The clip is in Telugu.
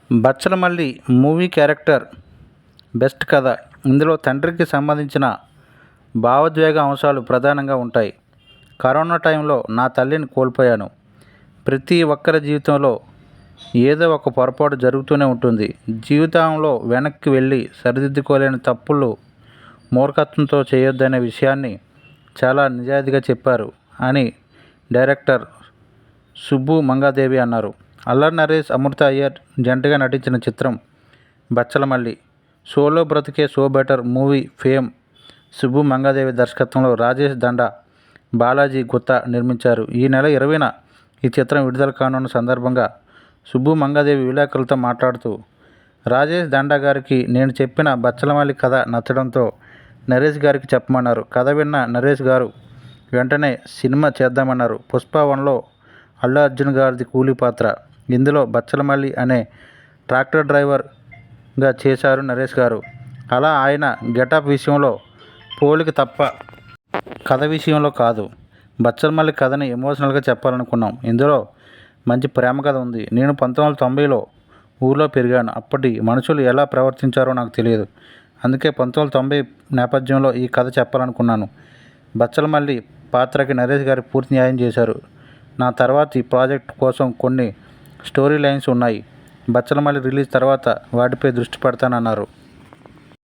బచ్చలమల్లి మూవీ క్యారెక్టర్ బెస్ట్ కథ. ఇందులో తండ్రికి సంబంధించిన భావోద్వేగ అంశాలు ప్రధానంగా ఉంటాయి. కరోనా టైంలో నా తల్లిని కోల్పోయాను. ప్రతి ఒక్కరి జీవితంలో ఏదో ఒక పొరపాటు జరుగుతూనే ఉంటుంది. జీవితంలో వెనక్కి వెళ్ళి సరిదిద్దుకోలేని తప్పులు మూర్ఖత్వంతో చేయొద్దనే విషయాన్ని చాలా నిజాయితీగా చెప్పారు అని డైరెక్టర్ సుబ్బు మంగాదేవి అన్నారు. అల్లరి నరేష్, అమృత అయ్యర్ జంటగా నటించిన చిత్రం బచ్చలమల్లి. సోలో బ్రతుకే so better movie fame Subbu Mangadevi దర్శకత్వంలో రాజేష్ దండా, బాలాజీ గుత్తా నిర్మించారు. ఈ నెల 20న ఈ చిత్రం విడుదల కానున్న సందర్భంగా సుబ్బు మంగాదేవి విలేకరులతో మాట్లాడుతూ, రాజేష్ దండా గారికి నేను చెప్పిన బచ్చలమల్లి కథ నచ్చడంతో నరేష్ గారికి చెప్పమన్నారు. కథ విన్న నరేష్ గారు వెంటనే సినిమా చేద్దామన్నారు. పుష్ప 1లో అల్లు అర్జున్ గారిది కూలీ పాత్ర. ఇందులో బచ్చలమల్లి అనే ట్రాక్టర్ డ్రైవర్గా చేశారు నరేష్ గారు. అలా ఆయన గెటప్ విషయంలో పోలిక తప్ప కథ విషయంలో కాదు. బచ్చలమల్లి కథని ఎమోషనల్గా చెప్పాలనుకున్నాం. ఇందులో మంచి ప్రేమ కథ ఉంది. నేను 1990లో ఊర్లో పెరిగాను. అప్పటి మనుషులు ఎలా ప్రవర్తించారో నాకు తెలియదు. అందుకే 1990 నేపథ్యంలో ఈ కథ చెప్పాలనుకున్నాను. బచ్చలమల్లి పాత్రకి నరేష్ గారు పూర్తి న్యాయం చేశారు. నా తర్వాత ఈ ప్రాజెక్ట్ కోసం కొన్ని స్టోరీ లైన్స్ ఉన్నాయి. బచ్చలమల్లి రిలీజ్ తర్వాత వాటిపై దృష్టి పెడతానన్నారు.